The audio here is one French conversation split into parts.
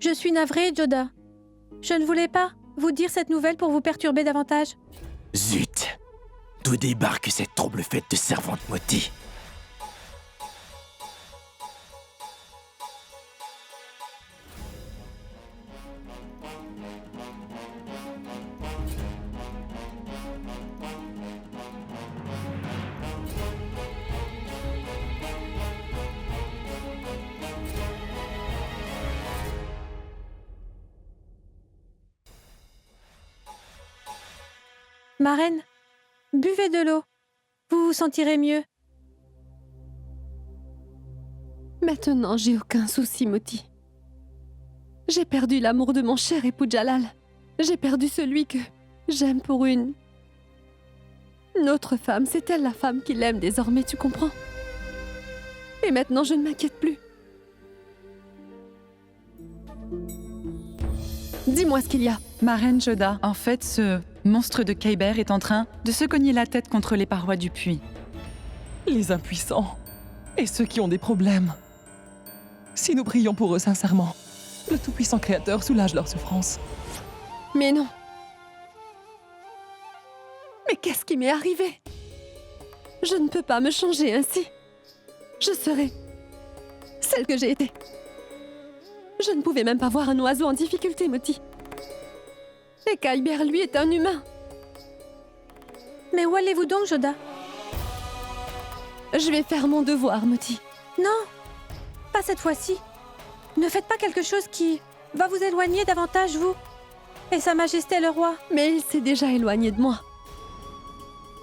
Je suis navrée, Joda. Je ne voulais pas vous dire cette nouvelle pour vous perturber davantage. Zut! D'où débarque cette trouble-fête de servante Moti? Ma reine, buvez de l'eau. Vous vous sentirez mieux. Maintenant, j'ai aucun souci, Moti. J'ai perdu l'amour de mon cher époux Jalal. J'ai perdu celui que j'aime pour une autre femme. C'est elle la femme qu'il aime désormais, tu comprends? Et maintenant, je ne m'inquiète plus. Dis-moi ce qu'il y a. Ma reine Joda, en fait, ce monstre de Kyber est en train de se cogner la tête contre les parois du puits. Les impuissants et ceux qui ont des problèmes. Si nous prions pour eux sincèrement, le Tout-Puissant Créateur soulage leur souffrance. Mais non. Mais qu'est-ce qui m'est arrivé? Je ne peux pas me changer ainsi. Je serai celle que j'ai été. Je ne pouvais même pas voir un oiseau en difficulté, Moti. Et Kyber, lui, est un humain. Mais où allez-vous donc, Joda? Je vais faire mon devoir, Moti. Non, pas cette fois-ci. Ne faites pas quelque chose qui va vous éloigner davantage, vous et Sa Majesté le Roi. Mais il s'est déjà éloigné de moi.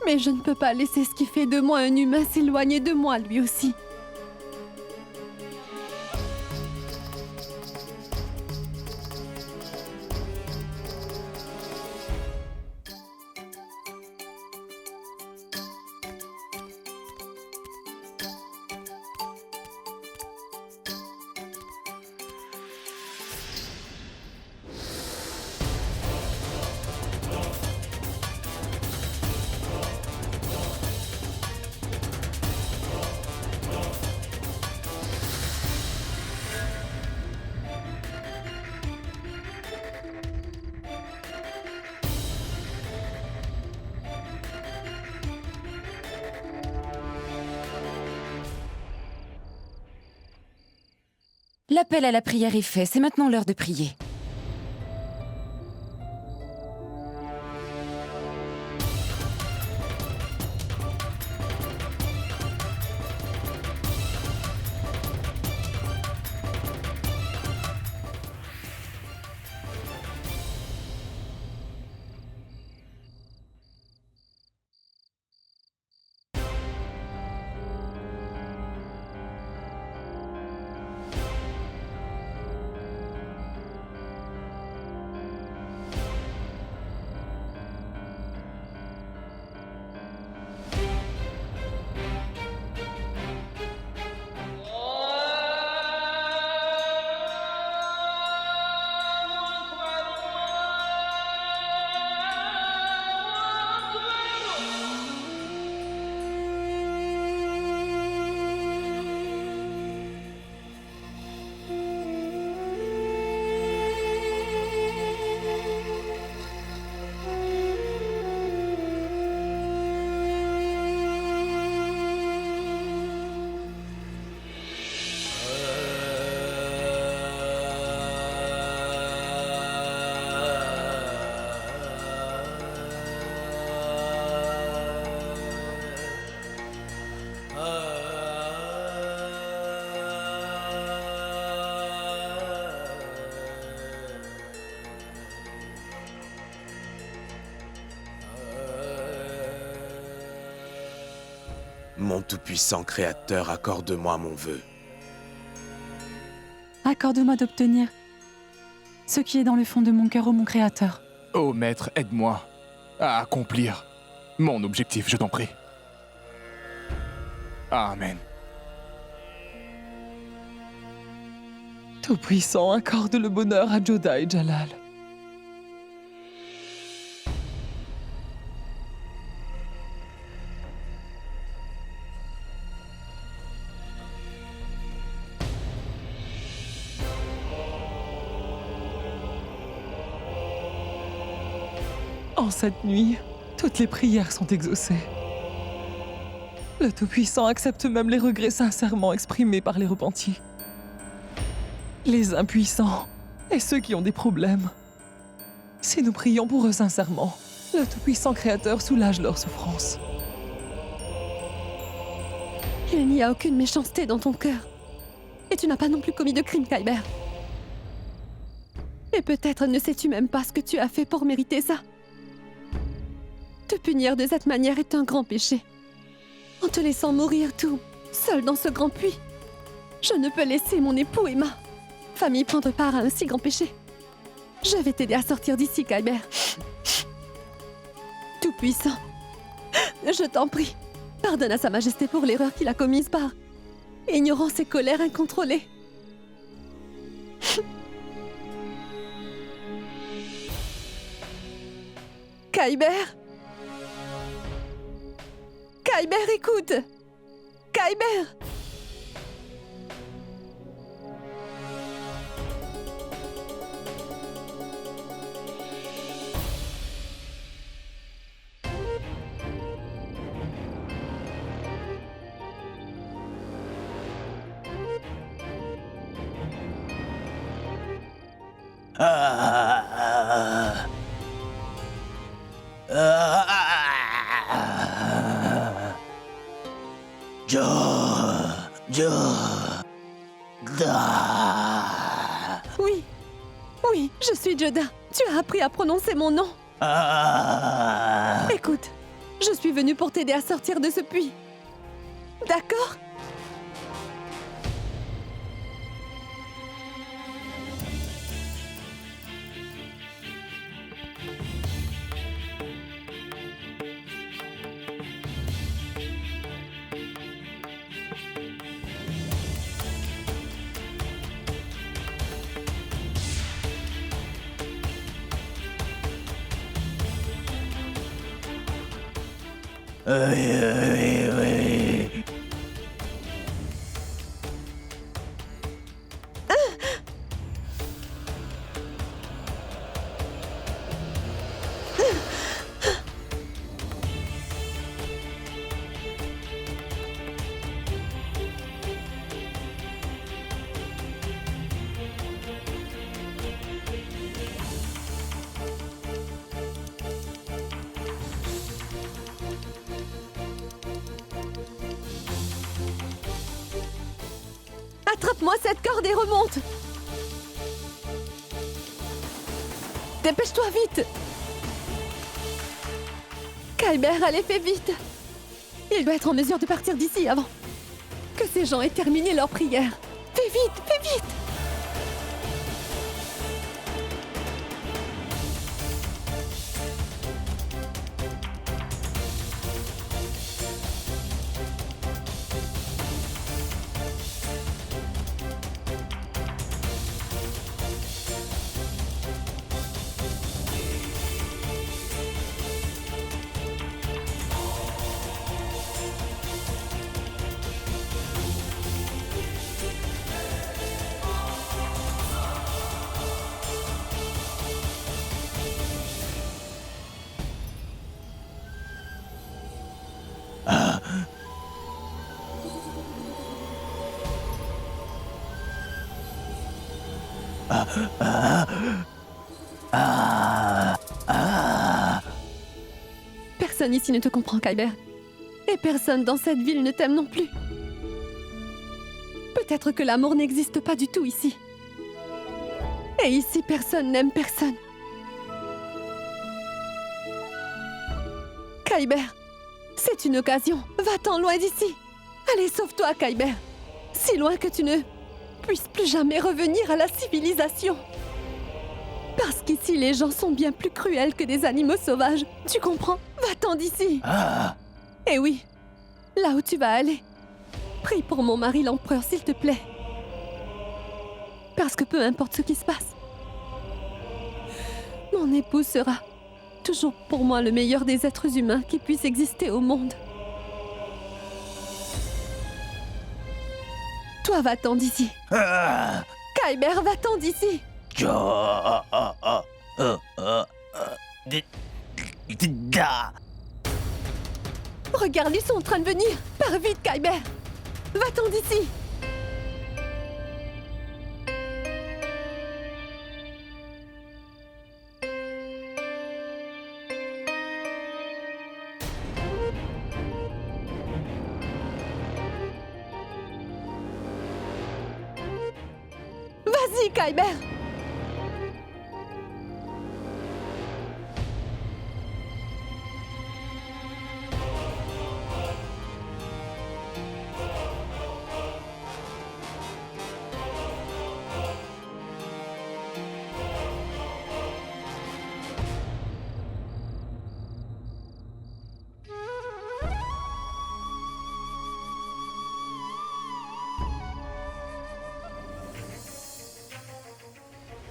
Mais je ne peux pas laisser ce qui fait de moi un humain s'éloigner de moi, lui aussi. L'appel à la prière est fait, c'est maintenant l'heure de prier. Mon tout-puissant Créateur, accorde-moi mon vœu. Accorde-moi d'obtenir ce qui est dans le fond de mon cœur, ô mon Créateur. Ô Maître, aide-moi à accomplir mon objectif, je t'en prie. Amen. Tout-Puissant, accorde le bonheur à Joda et Jalal. En cette nuit, toutes les prières sont exaucées. Le Tout-Puissant accepte même les regrets sincèrement exprimés par les repentis. Les impuissants et ceux qui ont des problèmes. Si nous prions pour eux sincèrement, le Tout-Puissant Créateur soulage leurs souffrances. Il n'y a aucune méchanceté dans ton cœur. Et tu n'as pas non plus commis de crime, Kyber. Et peut-être ne sais-tu même pas ce que tu as fait pour mériter ça. Te punir de cette manière est un grand péché. En te laissant mourir tout seul dans ce grand puits, je ne peux laisser mon époux et ma famille prendre part à un si grand péché. Je vais t'aider à sortir d'ici, Kyber. Tout-Puissant, je t'en prie, pardonne à Sa Majesté pour l'erreur qu'il a commise par ignorance et colère incontrôlée. Kyber! Kyber, écoute! Kyber! Oui, oui, je suis Joda. Tu as appris à prononcer mon nom. Écoute, je suis venue pour t'aider à sortir de ce puits. D'accord? Oui. Attrape-moi cette corde et remonte! Dépêche-toi vite! Kyber, allez, fais vite! Il doit être en mesure de partir d'ici avant que ces gens aient terminé leur prière. Fais vite, fais vite! Personne ici ne te comprend, Kyber. Et personne dans cette ville ne t'aime non plus. Peut-être que l'amour n'existe pas du tout ici. Et ici, personne n'aime personne. Kyber, c'est une occasion. Va-t'en loin d'ici. Allez, sauve-toi, Kyber. Si loin que tu ne puisses plus jamais revenir à la civilisation. Parce qu'ici, les gens sont bien plus cruels que des animaux sauvages. Tu comprends? Va-t'en d'ici. Et oui, là où tu vas aller, prie pour mon mari l'empereur, s'il te plaît. Parce que peu importe ce qui se passe, mon époux sera toujours pour moi le meilleur des êtres humains qui puissent exister au monde. Toi, va-t'en d'ici. Kyber, va-t'en d'ici. Regarde, ils sont en train de venir. Pars vite, Kyber. Va-t'en d'ici. Vas-y, Kyber.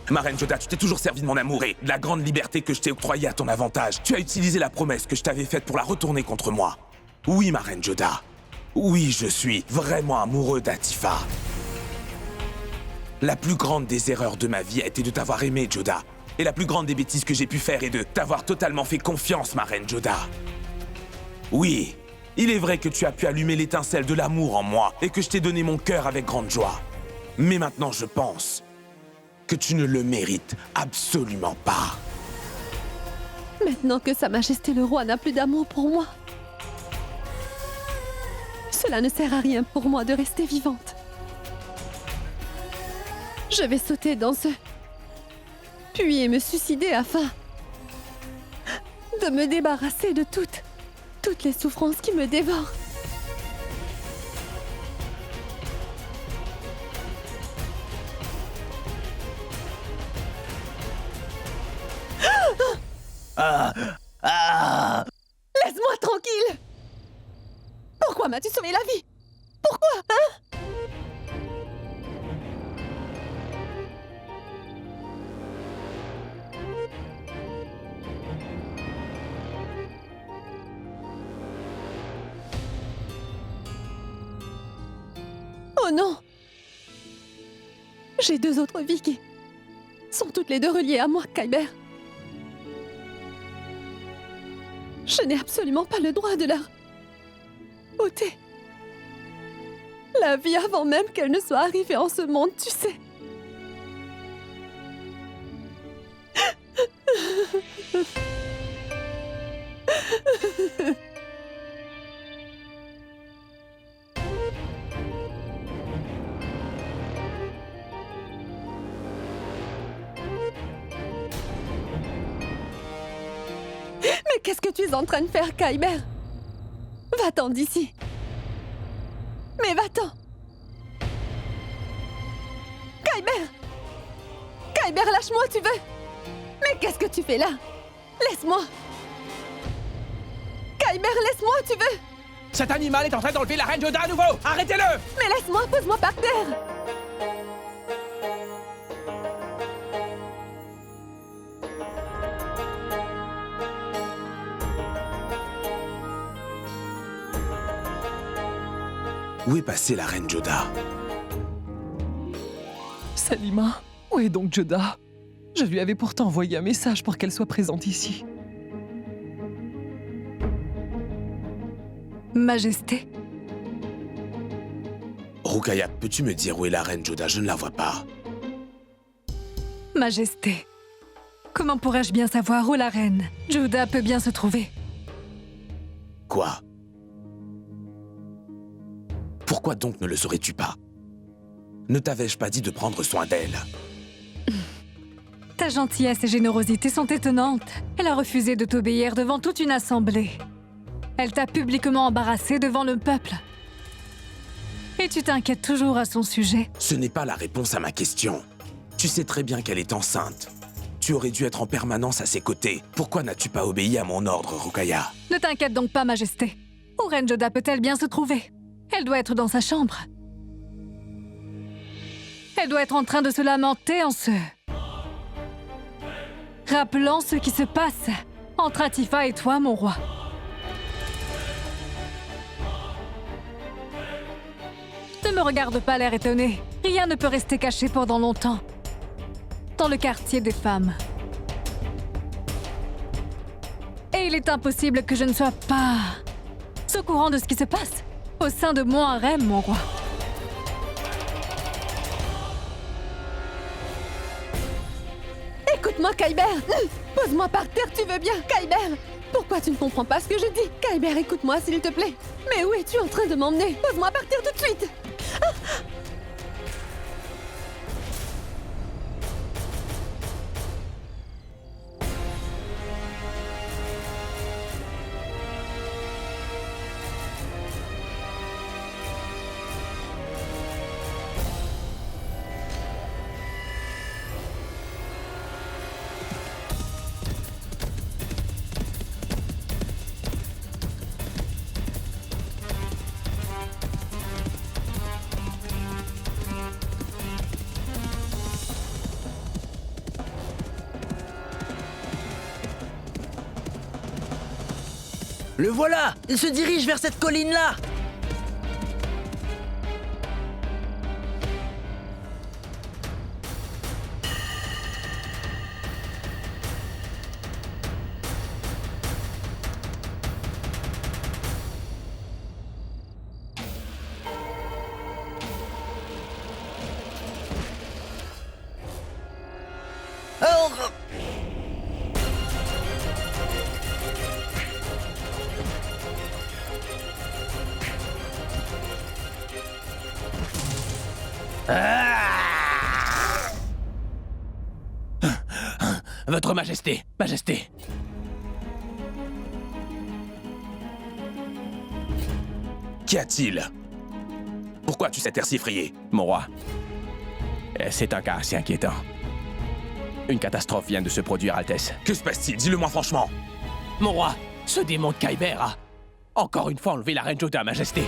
Ma reine Joda, tu t'es toujours servi de mon amour et de la grande liberté que je t'ai octroyée à ton avantage. Tu as utilisé la promesse que je t'avais faite pour la retourner contre moi. Oui, ma reine Joda. Oui, je suis vraiment amoureux d'Atifa. La plus grande des erreurs de ma vie a été de t'avoir aimé, Joda. Et la plus grande des bêtises que j'ai pu faire est de t'avoir totalement fait confiance, ma reine Joda. Oui, il est vrai que tu as pu allumer l'étincelle de l'amour en moi et que je t'ai donné mon cœur avec grande joie. Mais maintenant, je pense que tu ne le mérites absolument pas. Maintenant que Sa Majesté le Roi n'a plus d'amour pour moi, cela ne sert à rien pour moi de rester vivante. Je vais sauter dans ce puits et me suicider afin de me débarrasser de toutes les souffrances qui me dévorent. Laisse-moi tranquille! Pourquoi m'as-tu sauvé la vie? Pourquoi, hein? Oh non! J'ai 2 autres vies qui sont toutes les deux reliées à moi, Kyber. Je n'ai absolument pas le droit de leur ôter la vie avant même qu'elle ne soit arrivée en ce monde, tu sais. Mais qu'est-ce que tu es en train de faire, Kyber? Va-t'en d'ici. Mais va-t'en. Kyber! Kyber, lâche-moi, tu veux? Mais qu'est-ce que tu fais là? Laisse-moi. Kyber, laisse-moi, tu veux? Cet animal est en train d'enlever la reine Joda à nouveau! Arrêtez-le! Mais laisse-moi, pose-moi par terre. Où est passée la reine Joda? Salima, où est donc Joda? Je lui avais pourtant envoyé un message pour qu'elle soit présente ici. Majesté. Rukaya, peux-tu me dire où est la reine Joda? Je ne la vois pas. Majesté. Comment pourrais-je bien savoir où la reine Joda peut bien se trouver? Quoi? Pourquoi donc ne le saurais-tu pas? Ne t'avais-je pas dit de prendre soin d'elle? Ta gentillesse et générosité sont étonnantes. Elle a refusé de t'obéir devant toute une assemblée. Elle t'a publiquement embarrassé devant le peuple. Et tu t'inquiètes toujours à son sujet. Ce n'est pas la réponse à ma question. Tu sais très bien qu'elle est enceinte. Tu aurais dû être en permanence à ses côtés. Pourquoi n'as-tu pas obéi à mon ordre, Rukaya? Ne t'inquiète donc pas, Majesté. Où reine Joda peut-elle bien se trouver? Elle doit être dans sa chambre. Elle doit être en train de se lamenter en se rappelant ce qui se passe entre Atifa et toi, mon roi. Ne me regarde pas l'air étonné. Rien ne peut rester caché pendant longtemps. Dans le quartier des femmes. Et Et il est impossible que je ne sois pas au courant de ce qui se passe au sein de mon harem, mon roi. Écoute-moi, Kyber. Pose-moi par terre, tu veux bien, Kyber. Pourquoi tu ne comprends pas ce que je dis? Kyber, écoute-moi, s'il te plaît. Mais où es-tu en train de m'emmener? Pose-moi par terre tout de suite. Le voilà! Il se dirige vers cette colline-là! Oh! Votre Majesté, Majesté. Qu'y a-t-il? Pourquoi tu s'es si effrayé? Mon roi, c'est un cas assez inquiétant. Une catastrophe vient de se produire, Altesse. Que se passe-t-il? Dis-le-moi franchement. Mon roi, ce démon de Kyber a encore une fois enlevé la reine Joda, Majesté.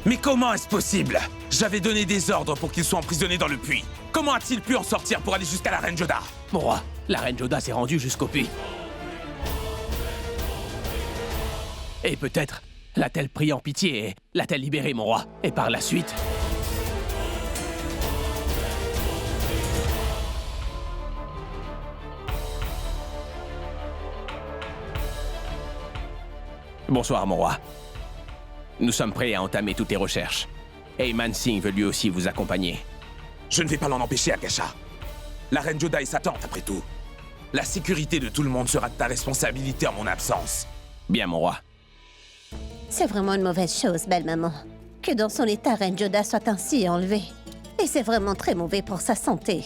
Mais comment est-ce possible? J'avais donné des ordres pour qu'il soit emprisonné dans le puits. Comment a-t-il pu en sortir pour aller jusqu'à la reine Joda? Mon roi, la reine Joda s'est rendue jusqu'au puits. Et peut-être l'a-t-elle pris en pitié et l'a-t-elle libéré, mon roi? Et par la suite... Bonsoir, mon roi. Nous sommes prêts à entamer toutes les recherches. Et Man Singh veut lui aussi vous accompagner. Je ne vais pas l'en empêcher, Akasha. La reine Joda est sa tante, après tout. La sécurité de tout le monde sera de ta responsabilité en mon absence. Bien, mon roi. C'est vraiment une mauvaise chose, belle maman. Que dans son état, reine Joda soit ainsi enlevée. Et c'est vraiment très mauvais pour sa santé.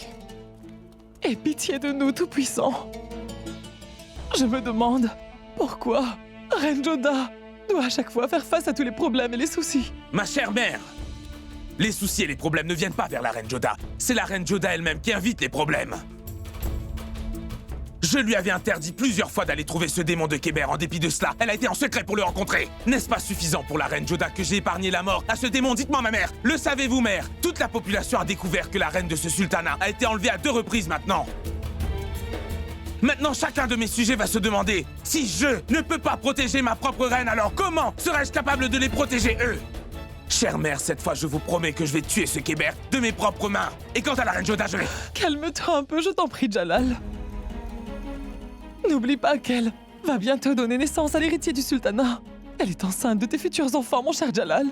Aie pitié de nous, Tout-Puissant. Je me demande pourquoi Reine Joda doit à chaque fois faire face à tous les problèmes et les soucis. Ma chère mère, les soucis et les problèmes ne viennent pas vers la reine Joda. C'est la reine Joda elle-même qui invite les problèmes. Je lui avais interdit plusieurs fois d'aller trouver ce démon de Kyber. En dépit de cela, elle a été en secret pour le rencontrer. N'est-ce pas suffisant pour la reine Joda que j'ai épargné la mort à ce démon? Dites-moi, ma mère. Le savez-vous, mère? Toute la population a découvert que la reine de ce sultanat a été enlevée à 2 reprises maintenant. Maintenant, chacun de mes sujets va se demander, si je ne peux pas protéger ma propre reine, alors comment serais-je capable de les protéger, eux? Chère mère, cette fois, je vous promets que je vais tuer ce Kyber de mes propres mains. Et quant à la reine Joda, je vais... Calme-toi un peu, je t'en prie, Jalal. N'oublie pas qu'elle va bientôt donner naissance à l'héritier du sultanat. Elle est enceinte de tes futurs enfants, mon cher Jalal.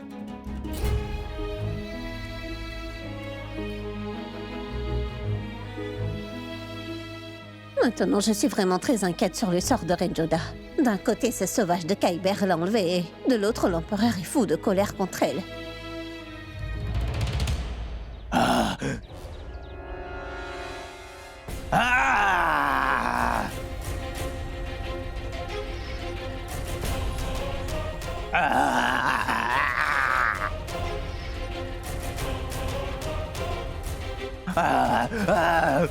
Maintenant, je suis vraiment très inquiète sur le sort de reine Joda. D'un côté, ce sauvage de Kyber l'a enlevée, et de l'autre, l'empereur est fou de colère contre elle. Ah. Ah. Ah. Ah.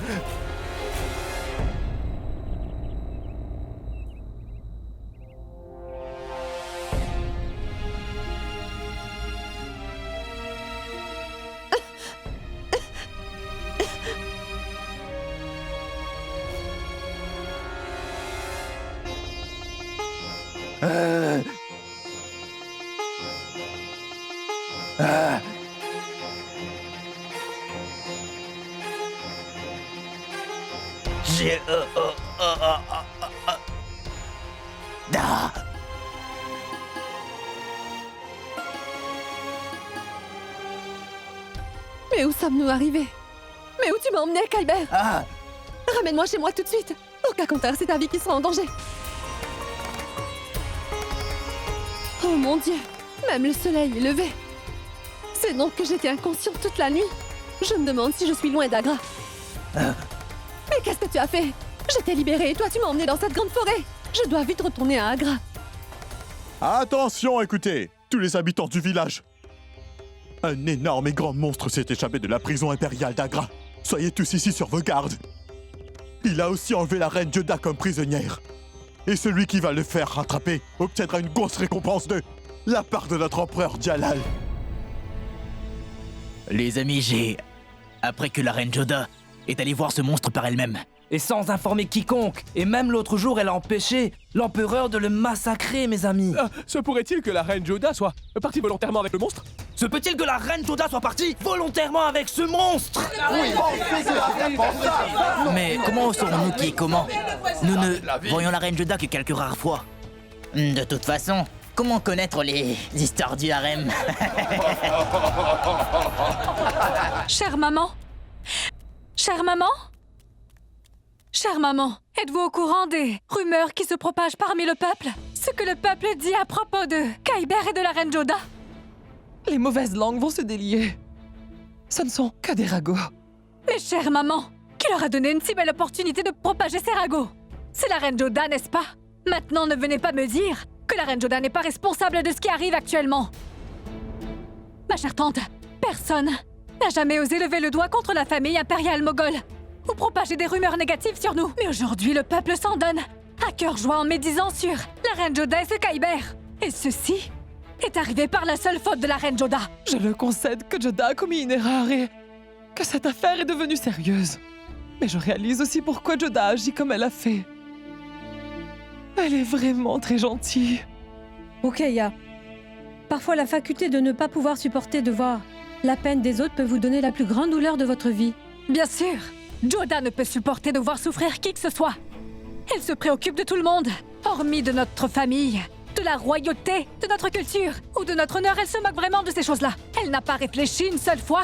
J'ai... Da. Mais où sommes-nous arrivés? Mais où tu m'as emmené, Kyber? Ah. Ramène-moi chez moi tout de suite. Au cas contraire, c'est ta vie qui sera en danger. Oh mon Dieu, même le soleil est levé. C'est donc que j'étais inconsciente toute la nuit. Je me demande si je suis loin d'Agra. Mais qu'est-ce que tu as fait? Je t'ai libérée et toi tu m'as emmené dans cette grande forêt. Je dois vite retourner à Agra. Attention, écoutez, tous les habitants du village. Un énorme et grand monstre s'est échappé de la prison impériale d'Agra. Soyez tous ici sur vos gardes. Il a aussi enlevé la reine Joda comme prisonnière. Et celui qui va le faire rattraper obtiendra une grosse récompense de la part de notre empereur Jalal. Les amis, j'ai appris que la reine Joda est allée voir ce monstre par elle-même. Et sans informer quiconque. Et même l'autre jour, elle a empêché l'empereur de le massacrer, mes amis. Se pourrait-il que la reine Joda soit partie volontairement avec le monstre? Se peut-il que la reine Joda soit partie volontairement avec ce monstre? Mais comment saurons-nous qui est comment? Nous ne voyons la reine Joda que quelques rares fois. De toute façon, comment connaître les histoires du harem? Chère maman? Chère maman? Chère maman, êtes-vous au courant des rumeurs qui se propagent parmi le peuple? Ce que le peuple dit à propos de Kyber et de la reine Joda? Les mauvaises langues vont se délier. Ce ne sont que des ragots. Mais chère maman, qui leur a donné une si belle opportunité de propager ces ragots? C'est la reine Joda, n'est-ce pas? Maintenant, ne venez pas me dire que la reine Joda n'est pas responsable de ce qui arrive actuellement. Ma chère tante, personne n'a jamais osé lever le doigt contre la famille impériale moghole ou propager des rumeurs négatives sur nous. Mais aujourd'hui, le peuple s'en donne à cœur joie en médisant sur la reine Joda et ce Kyber. Et ceci est arrivé par la seule faute de la reine Joda. Je le concède que Joda a commis une erreur et que cette affaire est devenue sérieuse. Mais je réalise aussi pourquoi Joda agit comme elle a fait. Elle est vraiment très gentille. Okeya, parfois la faculté de ne pas pouvoir supporter de voir la peine des autres peut vous donner la plus grande douleur de votre vie. Bien sûr, Joda ne peut supporter de voir souffrir qui que ce soit. Elle se préoccupe de tout le monde, hormis de notre famille, de la royauté, de notre culture ou de notre honneur. Elle se moque vraiment de ces choses-là. Elle n'a pas réfléchi une seule fois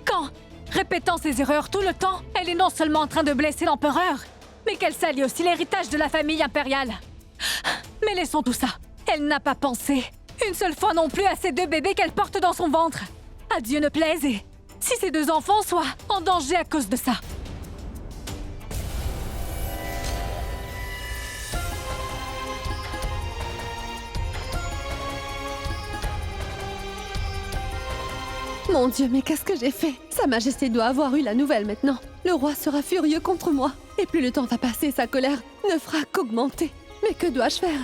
quand, répétant ses erreurs tout le temps, elle est non seulement en train de blesser l'empereur, mais qu'elle salit aussi l'héritage de la famille impériale. Mais laissons tout ça. Elle n'a pas pensé une seule fois non plus à ces 2 bébés qu'elle porte dans son ventre. À Dieu ne plaise et si ces 2 enfants soient en danger à cause de ça. Mon Dieu, mais qu'est-ce que j'ai fait? Sa Majesté doit avoir eu la nouvelle maintenant. Le roi sera furieux contre moi. Et plus le temps va passer, sa colère ne fera qu'augmenter. Mais que dois-je faire?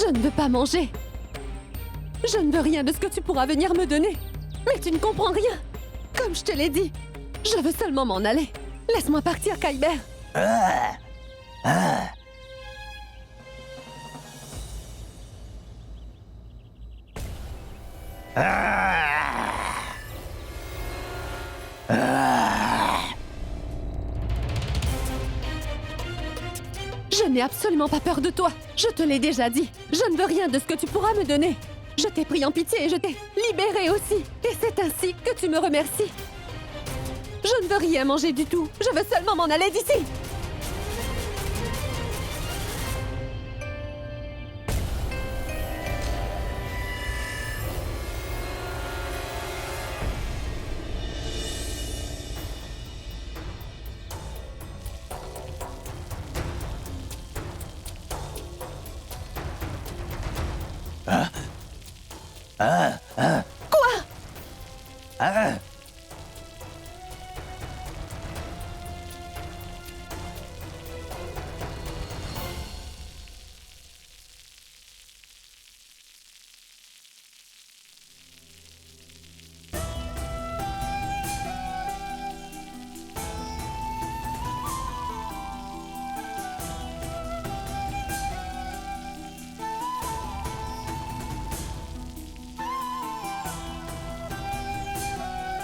Je ne veux pas manger. Je ne veux rien de ce que tu pourras venir me donner. Mais tu ne comprends rien. Comme je te l'ai dit, je veux seulement m'en aller. Laisse-moi partir, Kyber. Je n'ai absolument pas peur de toi. Je te l'ai déjà dit. Je ne veux rien de ce que tu pourras me donner. Je t'ai pris en pitié et je t'ai libéré aussi. Et c'est ainsi que tu me remercies. Je ne veux rien manger du tout. Je veux seulement m'en aller d'ici. Quoi?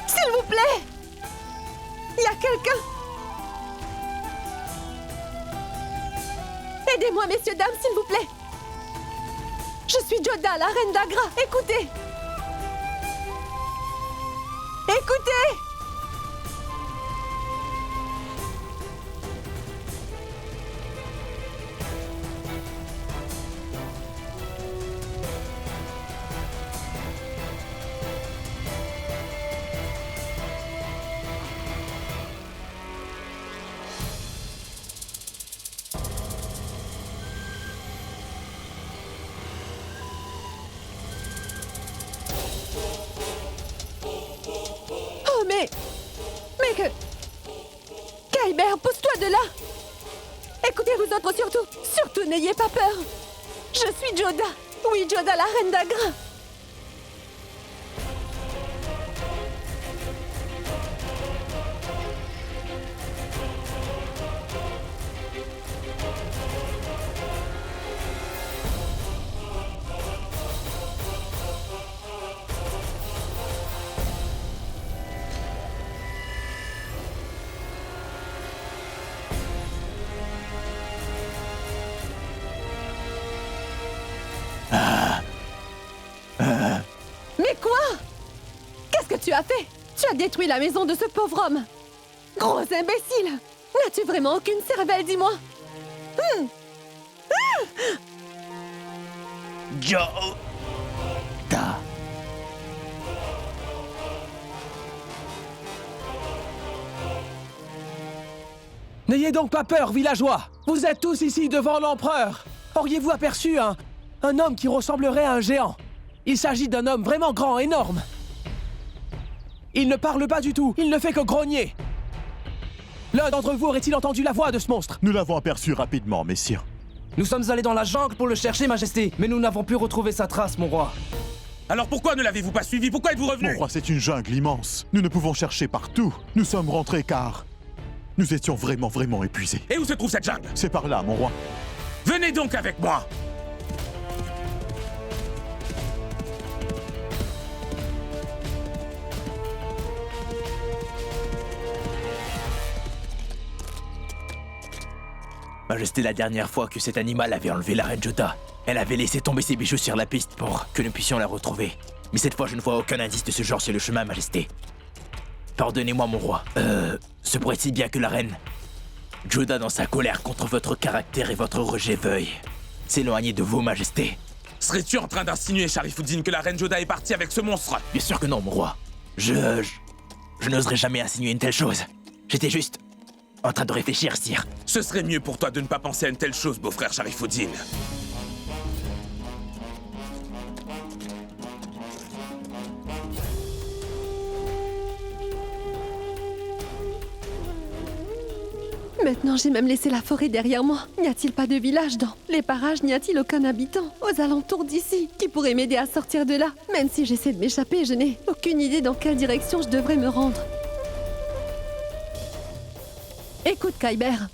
S'il vous plaît! Il y a quelqu'un! Aidez-moi, messieurs, dames, s'il vous plaît! Je suis Joda, la reine d'Agra. Écoutez! Écoutez! Oh, mais que... Kyber, pousse-toi de là! Écoutez, vous autres, surtout n'ayez pas peur! Je suis Joda! Oui, Joda, la reine d'Agra! Mais quoi? Qu'est-ce que tu as fait? Tu as détruit la maison de ce pauvre homme! Gros imbécile! N'as-tu vraiment aucune cervelle, dis-moi? Joda. N'ayez donc pas peur, villageois. Vous êtes tous ici devant l'empereur. Auriez-vous aperçu un homme qui ressemblerait à un géant? Il s'agit d'un homme vraiment grand, énorme. Il ne parle pas du tout, il ne fait que grogner. L'un d'entre vous aurait-il entendu la voix de ce monstre? Nous l'avons aperçu rapidement, messire. Nous sommes allés dans la jungle pour le chercher, Majesté, mais nous n'avons pu retrouver sa trace, mon roi. Alors pourquoi ne l'avez-vous pas suivi? Pourquoi êtes-vous revenu? Mon roi, c'est une jungle immense. Nous ne pouvons chercher partout. Nous sommes rentrés car... nous étions vraiment épuisés. Et où se trouve cette jungle? C'est par là, mon roi. Venez donc avec moi! Majesté, la dernière fois que cet animal avait enlevé la reine Joda, elle avait laissé tomber ses bijoux sur la piste pour que nous puissions la retrouver. Mais cette fois, je ne vois aucun indice de ce genre sur le chemin, Majesté. Pardonnez-moi, mon roi. Se pourrait-il bien que la reine Joda, dans sa colère contre votre caractère et votre rejet, veuille s'éloigner de vous, Majesté? Serais-tu en train d'insinuer, Sharifuddin, que la reine Joda est partie avec ce monstre? Bien sûr que non, mon roi. Je n'oserais jamais insinuer une telle chose. J'étais juste en train de réfléchir, sire. Ce serait mieux pour toi de ne pas penser à une telle chose, beau-frère Sharifuddin. Maintenant, j'ai même laissé la forêt derrière moi. N'y a-t-il pas de village dans les parages? N'y a-t-il aucun habitant aux alentours d'ici qui pourrait m'aider à sortir de là? Même si j'essaie de m'échapper, je n'ai aucune idée dans quelle direction je devrais me rendre. Écoute, Kyber.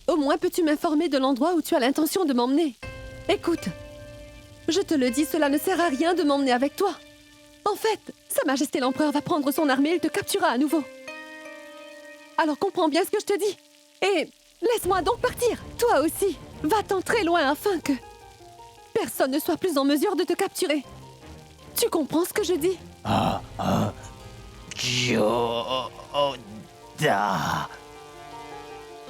Au moins peux-tu m'informer de l'endroit où tu as l'intention de m'emmener? Écoute, je te le dis, cela ne sert à rien de m'emmener avec toi. En fait, Sa Majesté l'Empereur va prendre son armée et il te capturera à nouveau. Alors comprends bien ce que je te dis. Et laisse-moi donc partir. Toi aussi, va-t'en très loin afin que personne ne soit plus en mesure de te capturer. Tu comprends ce que je dis? Joda.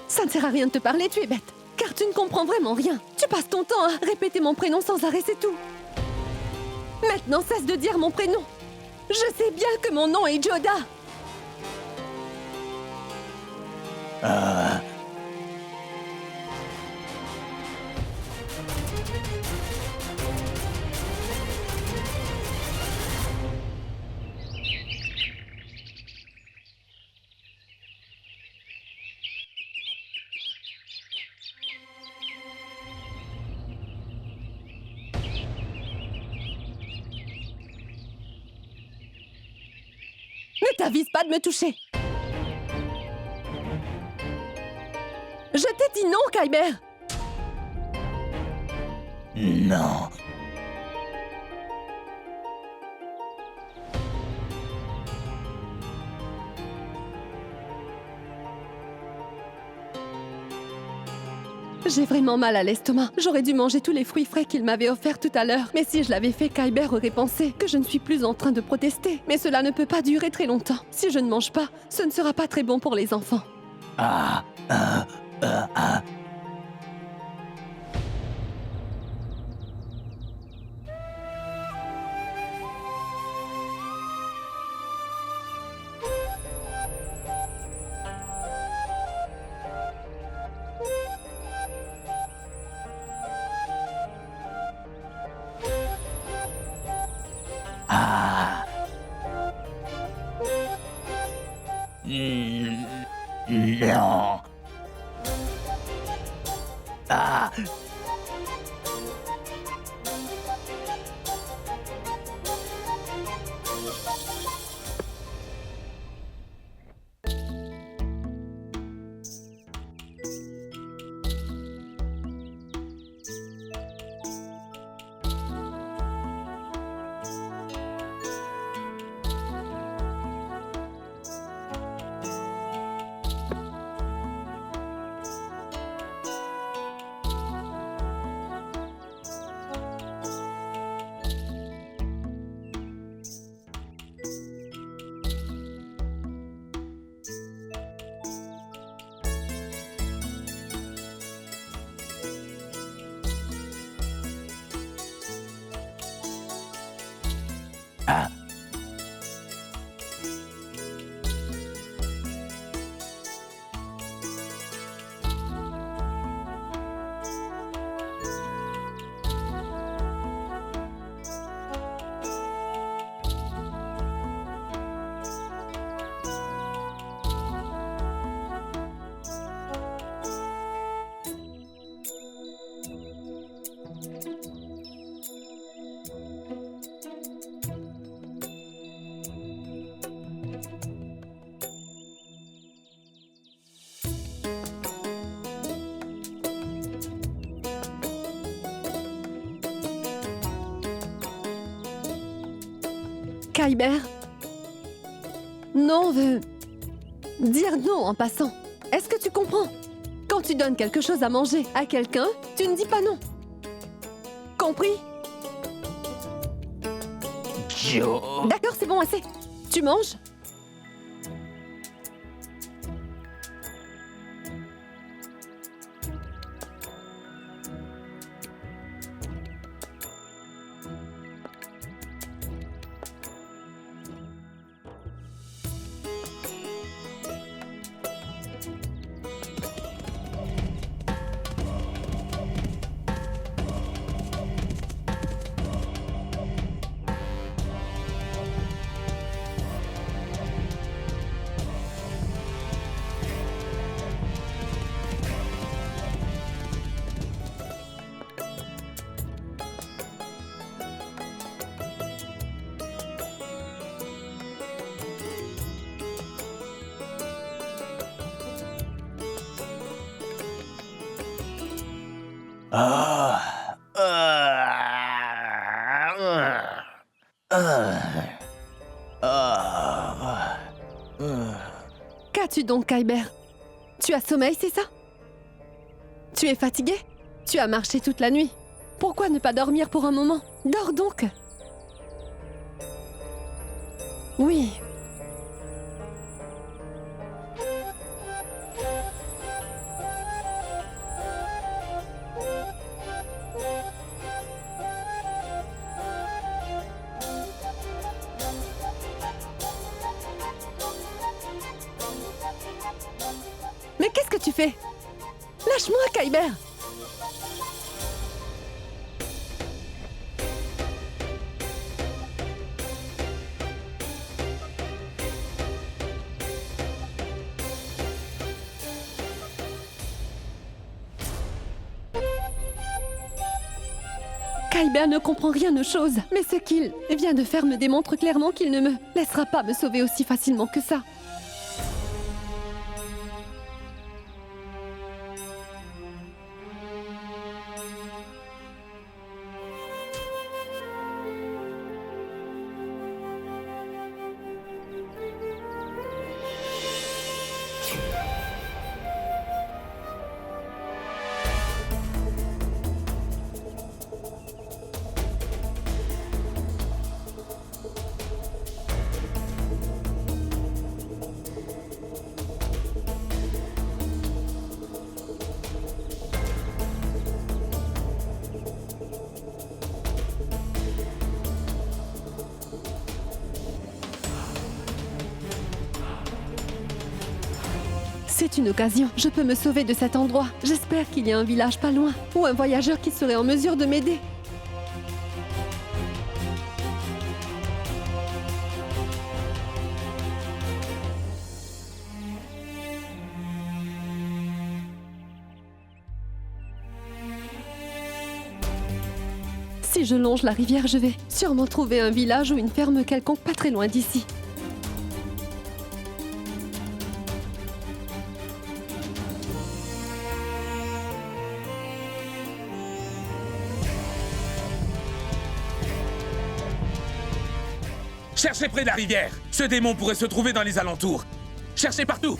Ça ne sert à rien de te parler, tu es bête. Car tu ne comprends vraiment rien. Tu passes ton temps à répéter mon prénom sans arrêt, c'est tout. Maintenant, cesse de dire mon prénom. Je sais bien que mon nom est Joda. Ne t'avise pas de me toucher. Je t'ai dit non, Kyber. Non. J'ai vraiment mal à l'estomac. J'aurais dû manger tous les fruits frais qu'il m'avait offerts tout à l'heure. Mais si je l'avais fait, Kyber aurait pensé que je ne suis plus en train de protester. Mais cela ne peut pas durer très longtemps. Si je ne mange pas, ce ne sera pas très bon pour les enfants. Non. Kyber. Non veut dire non en passant. Est-ce que tu comprends? Quand tu donnes quelque chose à manger à quelqu'un, tu ne dis pas non. Compris? D'accord, c'est bon, assez. Tu manges? Qu'as-tu donc, Kyber? Tu as sommeil, c'est ça? Tu es fatigué? Tu as marché toute la nuit. Pourquoi ne pas dormir pour un moment? Dors donc! Oui. Mais qu'est-ce que tu fais? Lâche-moi, Kyber! Kyber ne comprend rien aux choses, mais ce qu'il vient de faire me démontre clairement qu'il ne me laissera pas me sauver aussi facilement que ça. C'est une occasion, je peux me sauver de cet endroit. J'espère qu'il y a un village pas loin, ou un voyageur qui serait en mesure de m'aider. Si je longe la rivière, je vais sûrement trouver un village ou une ferme quelconque pas très loin d'ici. Cherchez près de la rivière. Ce démon pourrait se trouver dans les alentours. Cherchez partout.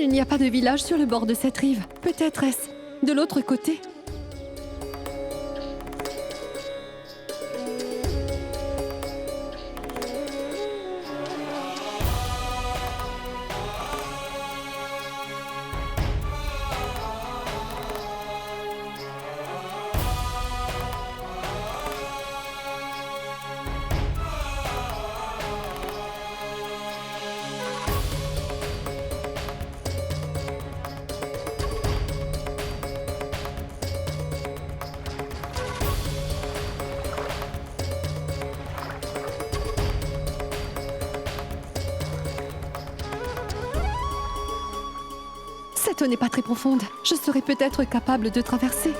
Il n'y a pas de village sur le bord de cette rive. Peut-être est-ce de l'autre côté? Cette eau n'est pas très profonde. Je serais peut-être capable de traverser.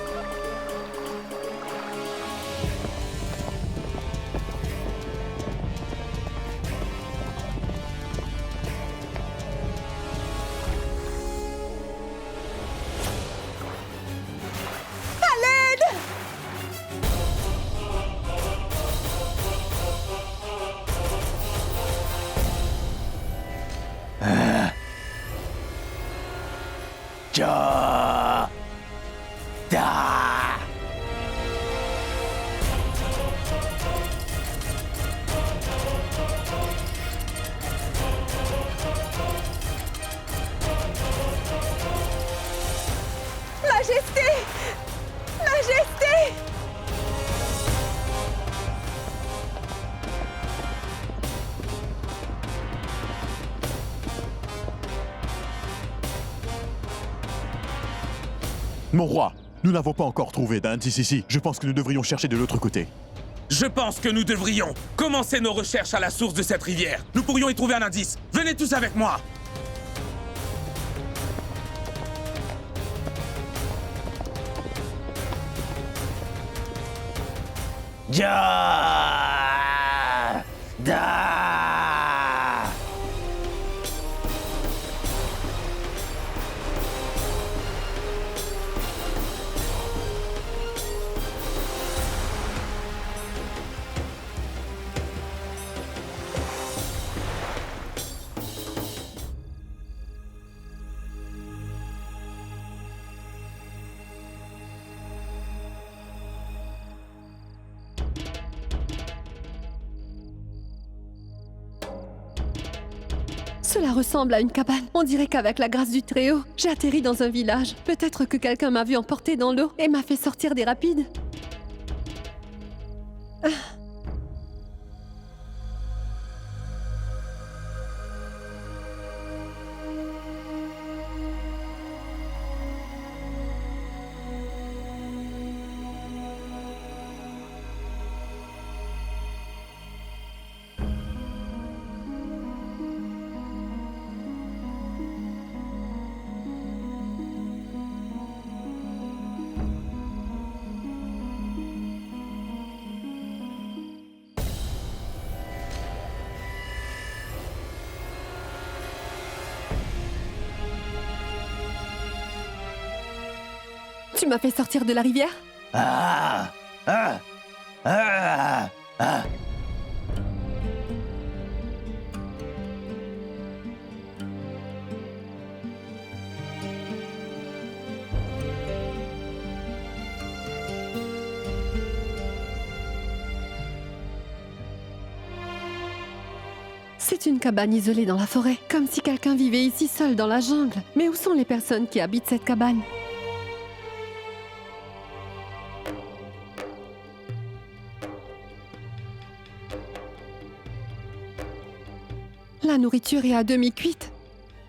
Majesté! Majesté! Mon roi, nous n'avons pas encore trouvé d'indice ici. Je pense que nous devrions chercher de l'autre côté. Je pense que nous devrions commencer nos recherches à la source de cette rivière. Nous pourrions y trouver un indice. Venez tous avec moi. Cela ressemble à une cabane. On dirait qu'avec la grâce du Très-Haut, j'ai atterri dans un village. Peut-être que quelqu'un m'a vu emporter dans l'eau et m'a fait sortir des rapides. Tu m'as fait sortir de la rivière? C'est une cabane isolée dans la forêt, comme si quelqu'un vivait ici seul dans la jungle. Mais où sont les personnes qui habitent cette cabane? La nourriture est à demi cuite,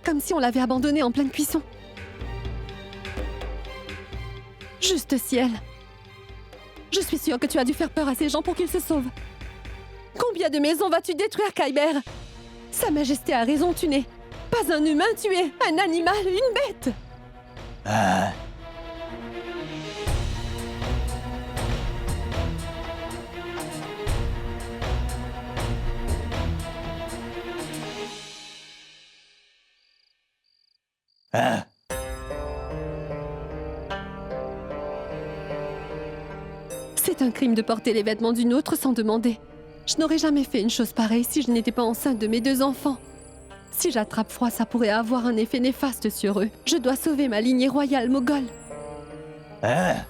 comme si on l'avait abandonnée en pleine cuisson. Juste ciel. Je suis sûre que tu as dû faire peur à ces gens pour qu'ils se sauvent. Combien de maisons vas-tu détruire, Kyber? Sa Majesté a raison, tu n'es pas un humain, tu es un animal, une bête. C'est un crime de porter les vêtements d'une autre sans demander. Je n'aurais jamais fait une chose pareille si je n'étais pas enceinte de mes 2 enfants. Si j'attrape froid, ça pourrait avoir un effet néfaste sur eux. Je dois sauver ma lignée royale moghole. Va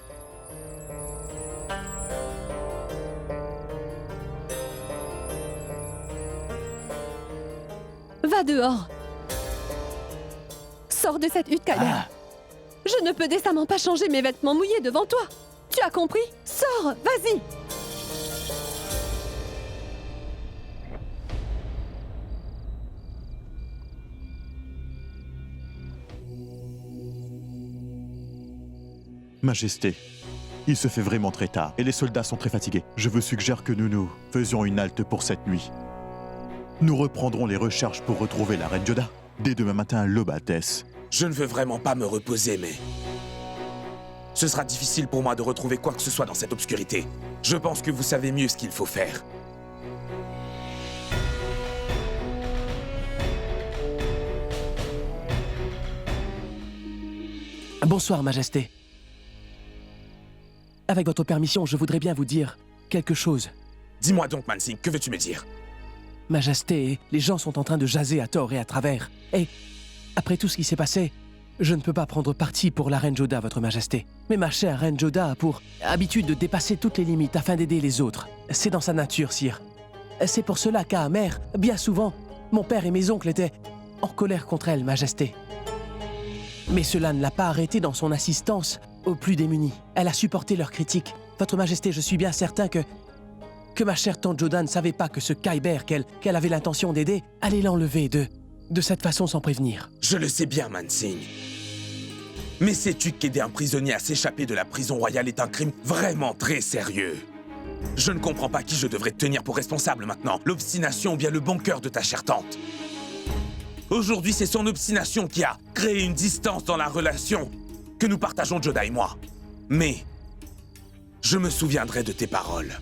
dehors. Sors de cette hutte, Kyber. Je ne peux décemment pas changer mes vêtements mouillés devant toi. Tu as compris? Sors, vas-y. Majesté, il se fait vraiment très tard et les soldats sont très fatigués. Je vous suggère que nous faisions une halte pour cette nuit. Nous reprendrons les recherches pour retrouver la reine Joda dès demain matin à l'aube, Altesse. Je ne veux vraiment pas me reposer, mais... ce sera difficile pour moi de retrouver quoi que ce soit dans cette obscurité. Je pense que vous savez mieux ce qu'il faut faire. Bonsoir, Majesté. Avec votre permission, je voudrais bien vous dire quelque chose. Dis-moi donc, Mansingh, que veux-tu me dire? Majesté, les gens sont en train de jaser à tort et à travers. Et, après tout ce qui s'est passé, je ne peux pas prendre parti pour la reine Joda, votre Majesté. Mais ma chère reine Joda a pour habitude de dépasser toutes les limites afin d'aider les autres. C'est dans sa nature, sire. C'est pour cela qu'à Amer, bien souvent, mon père et mes oncles étaient en colère contre elle, Majesté. Mais cela ne l'a pas arrêtée dans son assistance aux plus démunis. Elle a supporté leurs critiques. Votre Majesté, je suis bien certain que ma chère tante Joda ne savait pas que ce Kyber qu'elle avait l'intention d'aider allait l'enlever de cette façon sans prévenir. Je le sais bien, Mansingh. Mais sais-tu qu'aider un prisonnier à s'échapper de la prison royale est un crime vraiment très sérieux? Je ne comprends pas qui je devrais tenir pour responsable maintenant, l'obstination ou bien le bon cœur de ta chère tante. Aujourd'hui, c'est son obstination qui a créé une distance dans la relation que nous partageons, Joda et moi. Mais je me souviendrai de tes paroles.